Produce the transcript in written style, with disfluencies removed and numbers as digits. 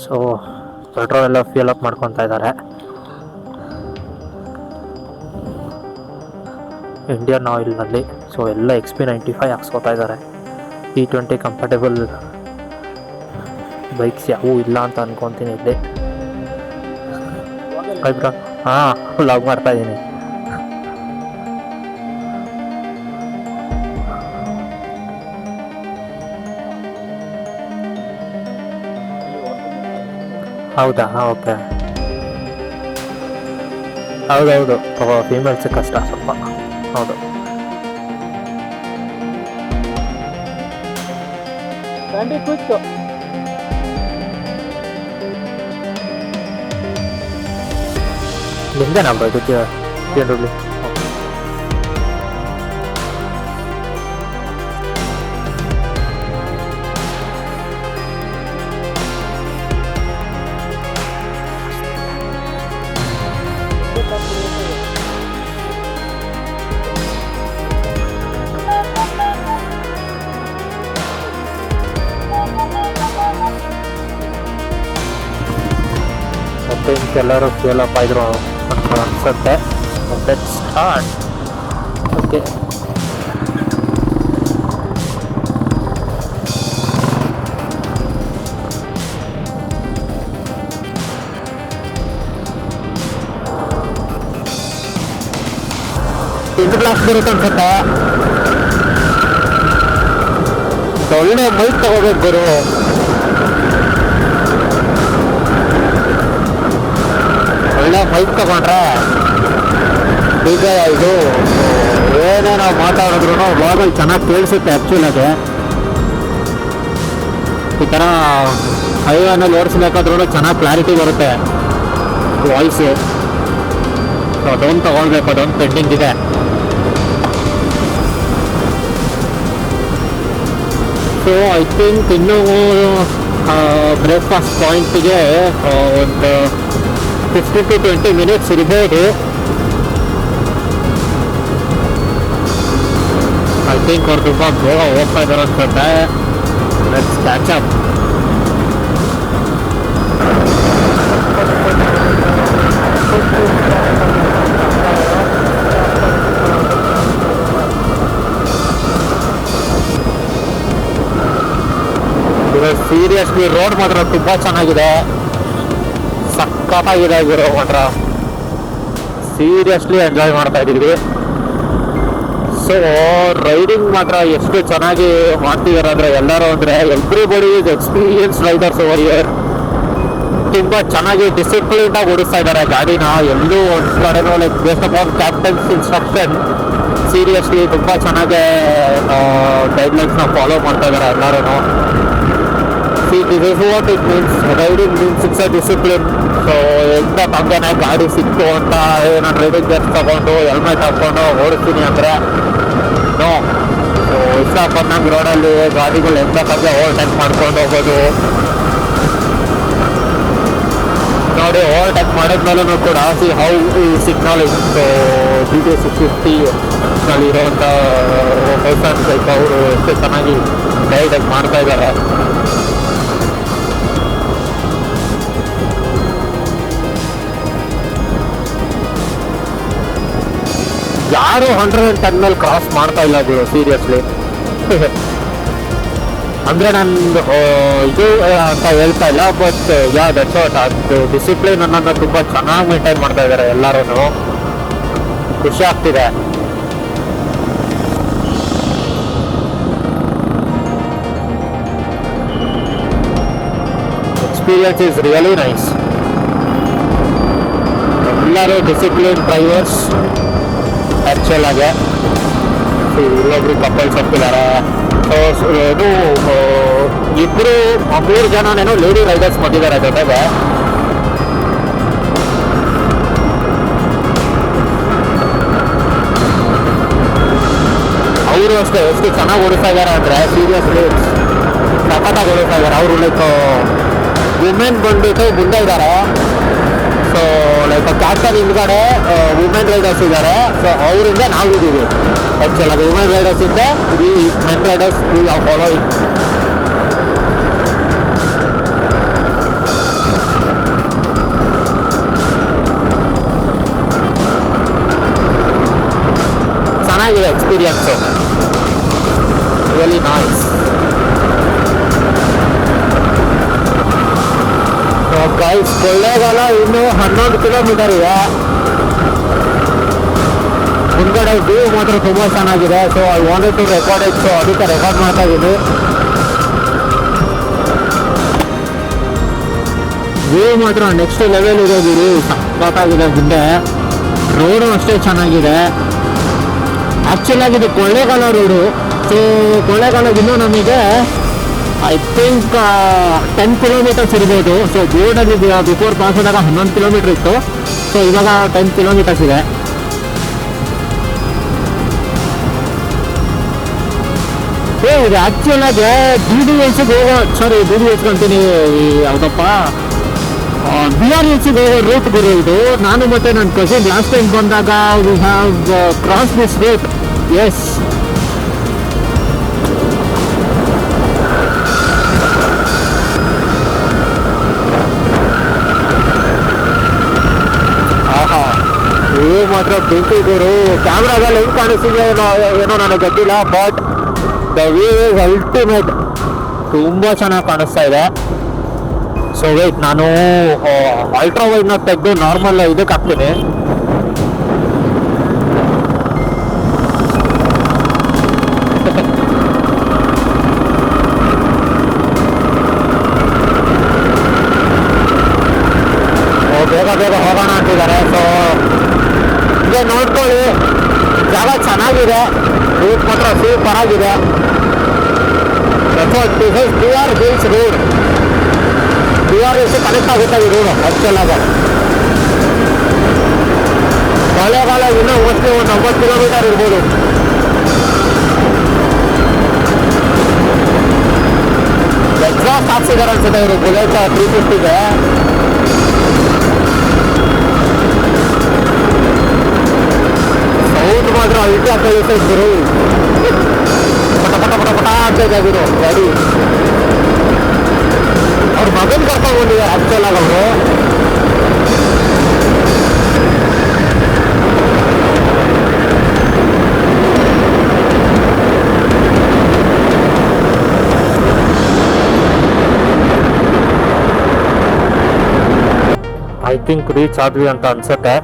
So petrol ಎಲ್ಲ fuel up ಮಾಡ್ಕೊತಾ ಇದ್ದಾರೆ. ಇಂಡಿಯನ್ ಆಯಿಲ್ನಲ್ಲಿ. ಸೊ ಎಲ್ಲ XP95 ಹಾಕ್ಸ್ಕೊತಾ ಇದ್ದಾರೆ. E20 ಕಂಫರ್ಟೇಬಲ್ ಬೈಕ್ಸ್ ಯಾವೂ ಇಲ್ಲ ಅಂತ ಅನ್ಕೊತೀನಿ ಇಲ್ಲಿ. ಆಯ್ತಾ? ಹಾಂ, ಲಾಗ್ ಮಾಡ್ತಾ ಇದ್ದೀನಿ. ಹೌದಾ? ಓಕೆ. ಹೌದೌದು, ಫೀಮೇಲ್ಸ್ ಕಷ್ಟ ಸ್ವಲ್ಪ. ಹೌದು. ನಿಮ್ದೇನಾ ಇದು ಜನರಲಿ? ಮತ್ತೆ ಇಂಕೆಲ್ಲರೂ ಫ್ಯೂಲ್ ಅಪ್ ಆಯಿದ್ರು ಅಂತ ಅನ್ಸುತ್ತೆ. Let's start. ಓಕೆ. ಇದು ಗ್ಲಾಸ್ ಬರುತ್ತೆ ಅನ್ಸುತ್ತೆ. ಒಳ್ಳೆ ಬೈಕ್ ತಗೋಬೇಕು ಗುರು. ಒಳ್ಳೆ ಬೈಕ್ ತಗೊಂಡ್ರೆ ಈಗ ಇದು ಏನೇ ನಾವು ಮಾತಾಡಿದ್ರು ವ್ಲಾಗಲ್ಲಿ ಚೆನ್ನಾಗಿ ಕೇಳಿಸುತ್ತೆ. ಆ್ಯಕ್ಚುಲಾಗಿ ಈ ಥರ ಹೈವೇನಲ್ಲಿ ಓಡಿಸ್ಬೇಕಾದ್ರೂ ಚೆನ್ನಾಗಿ ಕ್ಲಾರಿಟಿ ಬರುತ್ತೆ ವಾಯ್ಸು. ಸೊ ಅದೊಂದು ತೊಗೊಳ್ಬೇಕು, ಅದೊಂದು ಪೆಂಡಿಂಗ್ ಇದೆ. ಸೊ ಐ ಥಿಂಕ್ ಇನ್ನೂ ಬ್ರೇಕ್ಫಾಸ್ಟ್ ಪಾಯಿಂಟಿಗೆ ಒಂದು 15 to 20 minutes ಇರ್ಬೋದು. ಐ ಥಿಂಕ್ ಅವ್ರು ತುಂಬ ಬೇಗ ಹೋಗ್ತಾ ಇದ್ದಾರೆ ಅನ್ಸುತ್ತೆ. Let's catch up. Seriously road ಮಾತ್ರ ತುಂಬ ಚೆನ್ನಾಗಿದೆ, ಸಖತ್ತಾಗಿದೆ ಗುರು. ಮಾತ್ರ ಸೀರಿಯಸ್ಲಿ ಎಂಜಾಯ್ ಮಾಡ್ತಾ ಇದ್ದೀವಿ. ಸೊ ರೈಡಿಂಗ್ ಮಾತ್ರ ಎಷ್ಟು ಚೆನ್ನಾಗಿ ಮಾಡ್ತಿದ್ದಾರೆ ಅಂದರೆ ಎಲ್ಲರೂ ಅಂದರೆ everybody is experience Riders over here. ತುಂಬ ಚೆನ್ನಾಗಿ ಡಿಸಿಪ್ಲಿನ್ಡಾಗಿ ಓಡಿಸ್ತಾ ಇದ್ದಾರೆ ಗಾಡಿನ. ಎಲ್ಲೂ ಒಂದು ಕಡೆನೂ like based upon captains instruction seriously ತುಂಬ ಚೆನ್ನಾಗಿ ಗೈಡ್ಲೈನ್ಸ್ನ ಫಾಲೋ ಮಾಡ್ತಾ ಇದ್ದಾರೆ ಎಲ್ಲರೂ. See, this is what it means. Riding means it's a discipline. So ಎಂತ ತಂಗನೆ ಗಾಡಿ ಸಿಕ್ತು ಅಂತ ನಾನು ರೈಡಿಂಗ್ ಗೇರ್ಸ್ ತಗೊಂಡು ಹೆಲ್ಮೆಟ್ ಹಾಕ್ಕೊಂಡು ಓಡಿಸ್ತೀನಿ ಅಂದರೆ ನೋ. ಸೊ ಇಷ್ಟ ಬಂದಂಗೆ ರೋಡಲ್ಲಿ ಗಾಡಿಗಳು ಎಂತ ತಂಗೆ ಓವರ್ಟೇಕ್ ಮಾಡ್ಕೊಂಡು ಹೋಗೋದು ನೋಡಿ. ಓವರ್ಟೇಕ್ ಮಾಡಿದ್ಮೇಲೂ ಕೂಡ ಸಿ ಹೌ ಈ ಸಿಗ್ನಲ್ ಸೊ GT650 ನಲ್ಲಿ ಇರೋವಂಥ ಪರ್ಸನ್ಸ್ ಲೈಕ್ ಅವರು ಎಷ್ಟು ಚೆನ್ನಾಗಿ ಗೈಡ್ ಮಾಡ್ತಾ ಇದ್ದಾರೆ. ಯಾರು 110 ಮೇಲೆ ಕ್ರಾಸ್ ಮಾಡ್ತಾ ಇಲ್ಲ ಗುರು ಸೀರಿಯಸ್ಲಿ. ಅಂದರೆ ನಾನು ಇದು ಅಂತ ಹೇಳ್ತಾ ಇಲ್ಲ, ಬಟ್ ಯಾ ದಟ್ಸ್ ವಾಟ್. ಅದು ಡಿಸಿಪ್ಲಿನ್ ಅನ್ನೋದನ್ನ ತುಂಬ ಚೆನ್ನಾಗಿ ಮೇಂಟೈನ್ ಮಾಡ್ತಾ ಇದ್ದಾರೆ ಎಲ್ಲರೂ. ಖುಷಿ ಆಗ್ತಿದೆ. Experience is really nice. ಎಲ್ಲರೂ ಡಿಸಿಪ್ಲಿನ್ ಡ್ರೈವರ್ಸ್ ಆ್ಯಕ್ಚುಲಾಗೆ. ಇಲ್ಲೊಬ್ರು ಕಪಲ್ಸ್ ಹೋಗ್ತಿದ್ದಾರೆ. ಸೊ ಇದು ಇಬ್ಬರು 3 ಜನನೇನೋ ಲೇಡಿ ರೈಡರ್ಸ್ ಬಂದಿದ್ದಾರೆ ಜೊತೆಗೆ. ಅವರು ಅಷ್ಟೇ ಎಷ್ಟು ಚೆನ್ನಾಗಿ ಓಡಿಸ್ತಾ ಇದ್ದಾರೆ ಅಂದರೆ ಸೀರಿಯಸ್ಲಿ ಸಖತ್ತಾಗಿ ಓಡಿಸ್ತಾ ಇದ್ದಾರೆ. ಅವರು ಲೈಕ್ ವುಮೆನ್ ಬಂದ್ಬಿಟ್ಟು ಮುಂದೆ ಇದ್ದಾರೆ. ಸೊ ಲೈಕ್ ಕ್ಯಾಪ್ಟನ್ ಹಿಂದ್ಗಡೆ ವುಮೆನ್ ರೈಡರ್ಸ್ ಇದ್ದಾರೆ. ಸೊ ಅವರಿಂದ ನಾವಿದ್ದೀವಿ ಆ್ಯಕ್ಚುಲ್. ಅದು ವುಮೆನ್ ರೈಡರ್ಸ್ ಇಂದ we men riders we are following. Experience, really nice. Guys, Kollegal ಇನ್ನು 11 ಕಿಲೋಮೀಟರ್ ಇದೆ. ಮುಂದ್ಗಡೆ ವ್ಯೂ ಮಾತ್ರ ತುಂಬ ಚೆನ್ನಾಗಿದೆ. So I wanted to record it, so ಅದಕ್ಕೆ ರೆಕಾರ್ಡ್ ಮಾಡ್ತಾ ಇದ್ದೀನಿ. ವ್ಯೂ ಮಾತ್ರ ನೆಕ್ಸ್ಟ್ ಲೆವೆಲ್ ಇದೆ ಗುರು, ಸಖತ್ತಾಗಿದೆ. ಮುಂದೆ ರೋಡು ಅಷ್ಟೇ ಚೆನ್ನಾಗಿದೆ. ಆ್ಯಕ್ಚುಲಾಗಿ ಇದು ಕೊಳ್ಳೇಗಾಲ ರೋಡು. ಸೊ ಕೊಳ್ಳೇಗಾಲದಿಂದ ನಮಗೆ ಐ ಥಿಂಕ್ 10 ಕಿಲೋಮೀಟರ್ಸ್ ಇರ್ಬೋದು. ಸೊ ಬೋರ್ಡಲ್ಲಿ ಬಿಫೋರ್ ಪಾಸ್ ಆದಾಗ 11 ಕಿಲೋಮೀಟರ್ ಇತ್ತು. ಸೊ ಇವಾಗ 10 ಕಿಲೋಮೀಟರ್ಸ್ ಇದೆ. ಇದು ಆ್ಯಕ್ಚುಲಾಗಿ DDSಗೆ ಹೋಗೋ, ಸಾರಿ DDS ಅಂತೀನಿ, ಯಾವುದಪ್ಪ BRSಗೆ ಹೋಗೋ ರೂಟ್ ಗುರು ಇದು. ನಾನು ಮತ್ತು ನನ್ನ ಕಸಿನ್ ಲಾಸ್ಟ್ ಟೈಮ್ ಬಂದಾಗ we have cross this route. Yes, ಆಹಾ, ಇವು ಮಾತ್ರ ಬೆಂಕಿ ಗುರು. ಕ್ಯಾಮ್ರಾದಲ್ಲಿ ಹೆಂಗೆ ಕಾಣಿಸ್ತಿದೆ ಏನೋ ನನಗೆ ಗೊತ್ತಿಲ್ಲ, but the view is ultimate. ತುಂಬ ಚೆನ್ನಾಗಿ ಕಾಣಿಸ್ತಾ ಇದೆ. ಸೊ ವೇಟ್, ನಾನು ಅಲ್ಟ್ರಾ ವೈಡ್ನ ತೆಗೆದು ನಾರ್ಮಲ್ ಇದಕ್ಕೆ ಹಾಕ್ತೀನಿ. ಬೇಗ ಬೇಗ ಹೋಗೋಣ ಅಂತಿದ್ದಾರೆ. ಸೊ ಹೀಗೆ ನೋಡ್ಕೊಳ್ಳಿ, ಜಾಗ ಚೆನ್ನಾಗಿದೆ, ರೂಟ್ ಮಾತ್ರ ಸೂಪರ್ ಆಗಿದೆ. BR hills road, BRS connect ಆಗುತ್ತೆ ಈ ರೋಡು ಆ್ಯಕ್ಚುಲಾಗ. ಕೊಳ್ಳೇಗಾಲ ಇನ್ನೂ ಮೋಸ್ಟ್ಲಿ ಒಂದು 90 ಕಿಲೋಮೀಟರ್ ಇರ್ಬೋದು. ಎಕ್ಸಾಸ್ಟ್ ಹಾಕ್ಸಿದ್ದಾರೆ ಅನ್ಸುತ್ತೆ ಇವರು ಬುಲೆಟ್ 350ಗೆ. ಸೌಂಡ್ ಮಾತ್ರ ಅಲ್ಟಿ ಆಗ್ತಾ ಗುರು, ಪಟ ಪಟ ಪಟ ಪಟ ಆಗ್ಬೇಕಾಗಿರು ಗಾಡಿ. ಅವ್ರ ಮಗನ್ ಕರ್ಕೊಂಡು ಬಂದಿದ್ದಾರೆ ಆ್ಯಕ್ಚುಲಾಗ ಅವರು. ಐ ಥಿಂಕ್ ರೀಚ್ ಆದ್ವಿ ಅಂತ ಅನ್ಸುತ್ತೆ.